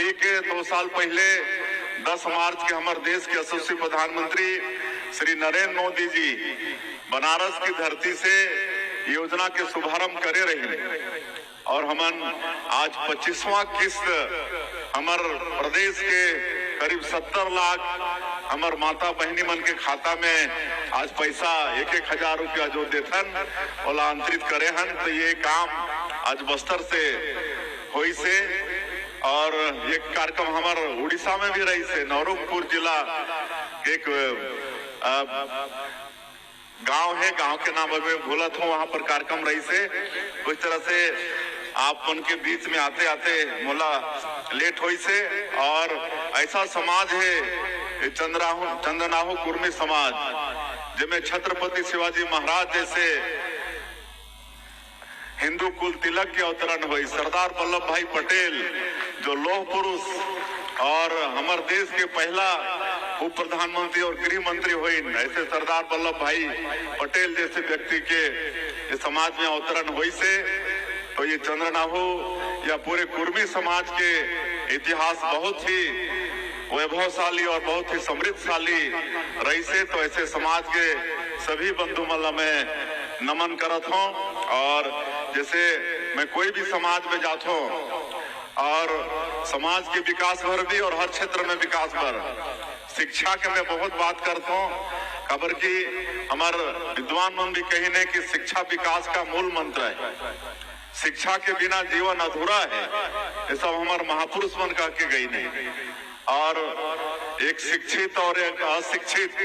ठीक है 2 साल पहले 10 मार्च के हमारे देश के यशस्वी प्रधानमंत्री श्री नरेंद्र मोदी जी बनारस की धरती से योजना के शुभारंभ करे रहे और हमन आज 25वां किस्त हमार प्रदेश के करीब 70 लाख हमार माता बहनी मन के खाता में आज पैसा 1,000 रुपया जो देथन ओला अंतरित करे हन। तो ये काम आज बस्तर से होई से और एक कार्यक्रम हमार उड़ीसा में भी रही से नवरंगपुर जिला एक गांव है, गांव के नाम में भूलत हूँ, वहां पर कार्यक्रम रही से उस तरह से आप उनके बीच में आते आते मोला लेट हुई से। और ऐसा समाज है चंदनाहू कुर्मी समाज जिसमें छत्रपति शिवाजी महाराज जैसे हिंदू कुल तिलक के अवतरण हुई, सरदार वल्लभ भाई पटेल जो लौह पुरुष और हमारे देश के पहला उप प्रधानमंत्री और गृह मंत्री हुए, ऐसे सरदार वल्लभ भाई पटेल जैसे व्यक्ति के समाज में अवतरण हुई से। तो ये चंद्रनाहू या पूरे कुर्मी समाज के इतिहास बहुत ही वैभवशाली और बहुत ही समृद्धशाली रही से। तो ऐसे समाज के सभी बंधु मल्ला में नमन करत हूँ। और जैसे मैं कोई भी समाज में जाता हूँ और समाज के विकास भर भी और हर क्षेत्र में विकास भर शिक्षा के मैं बहुत बात करता हूँ, खबर की हमारे विद्वान मन भी कही ने कि शिक्षा विकास का मूल मंत्र है, शिक्षा के बिना जीवन अधूरा है, ये सब हमारे महापुरुष मन कह के गई नहीं। और एक शिक्षित और एक अशिक्षित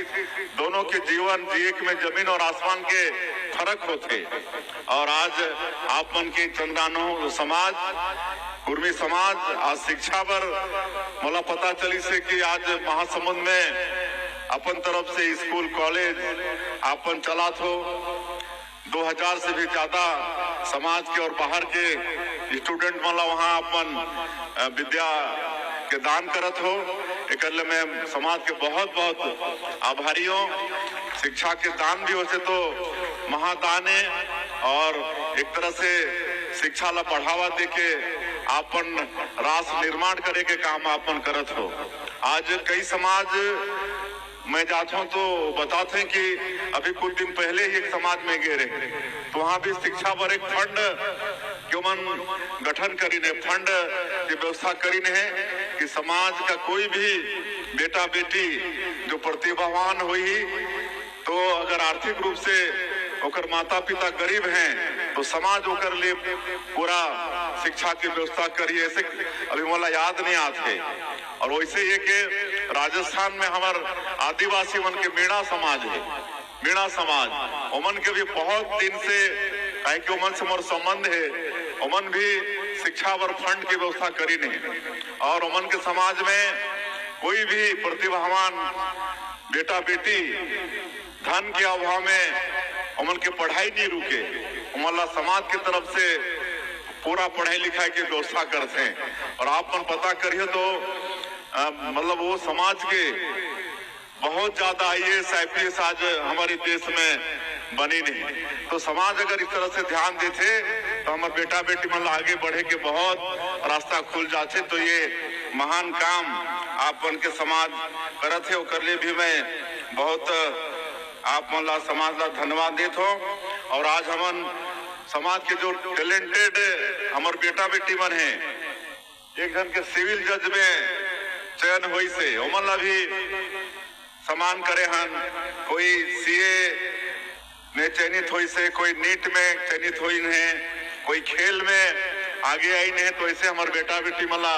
दोनों के जीवन जिए में जमीन और आसमान के फर्क होते। और आज आप मन के चंद्रनाहू समाज कुर्मी समाज आज शिक्षा पर मला पता चली से कि आज महासमुंद में अपन तरफ से स्कूल कॉलेज अपन चलात हो, 2000 से भी ज्यादा समाज के और बाहर के स्टूडेंट मला वहाँ अपन विद्या के दान करत हो। एक में समाज के बहुत बहुत आभारी हो। शिक्षा के दान भी होते तो महादान है और एक तरह से शिक्षा ला बढ़ावा देके आपन राष्ट्र निर्माण करे के काम आपन करत हो। आज कई समाज मैं जाता हूँ तो बताते हैं कि अभी कुछ दिन पहले ही एक समाज में गए रहे तो वहाँ भी शिक्षा पर एक फंड क्यों मन गठन करीने, फंड की व्यवस्था करीने है कि समाज का कोई भी बेटा बेटी जो प्रतिभावान हुई तो अगर आर्थिक रूप से ओकर माता पिता गरीब हैं तो समाज ओकर लिए पूरा शिक्षा की व्यवस्था करिए। ऐसे अभी मोला याद नहीं आते। और वैसे ये कि राजस्थान में हमार आदिवासी मन के मीणा समाज है, मीणा समाज ओमन के भी बहुत दिन से कहे कि ओमन से मोर संबंध है, ओमन भी शिक्षा पर फंड की व्यवस्था करी नहीं। और ओमन के समाज में कोई भी प्रतिभावान बेटा बेटी धन के अभाव में उमन के पढ़ाई नहीं रुके, उमला समाज की तरफ से पूरा पढ़ाई लिखाई की व्यवस्था करते हैं। और आप मन पता करिए तो मतलब वो समाज के बहुत ज्यादा IAS IPS आज हमारे देश में बनी नहीं। तो समाज अगर इस तरह से ध्यान देते तो हमारे बेटा बेटी मतलब आगे बढ़े के बहुत रास्ता खुल जाते। तो ये महान काम आप मन के समाज करत है, कर लिए भी मैं बहुत आप मन ला समाज ला धन्यवाद देत हो। और आज हमन समाज के जो टैलेंटेड हमारे बेटा बेटी मन है, एक जन के सिविल जज में चयन हुई से ओमन ला भी सम्मान करे हन, कोई CA में चयनित हुई से, कोई नीट में चयनित हुई है, कोई खेल में आगे आई नहीं। तो ऐसे हमारे बेटा बेटी मला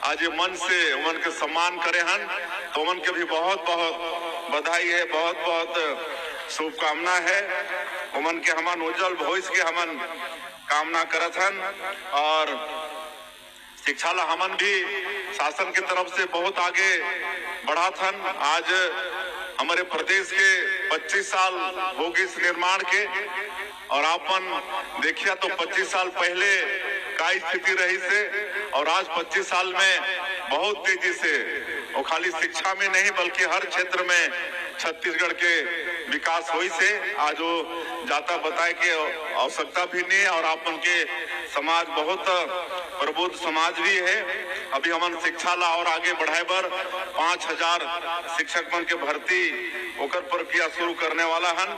आज मन से उमन के सम्मान करे हन तो उमन के भी बहुत बहुत बधाई है, बहुत बहुत शुभकामना है। उमन के हमन उज्जवल भविष्य के हमन कामना करत हन। और शिक्षा ला हमन भी शासन की तरफ से बहुत आगे बढ़ात हन। आज हमारे प्रदेश के 25 साल हो गए इस निर्माण के और आपन देखिए तो 25 साल पहले का स्थिति रही से और आज 25 साल में बहुत तेजी से और खाली शिक्षा में नहीं बल्कि हर क्षेत्र में छत्तीसगढ़ के विकास हुई से आज वो जाता बताए के आवश्यकता भी नहीं। और आप उनके समाज बहुत प्रबुद्ध समाज भी है। अभी हमन शिक्षा ला और आगे बढ़ाए बर 5000 शिक्षक मन के भर्ती ओकर प्रक्रिया शुरू करने वाला हन।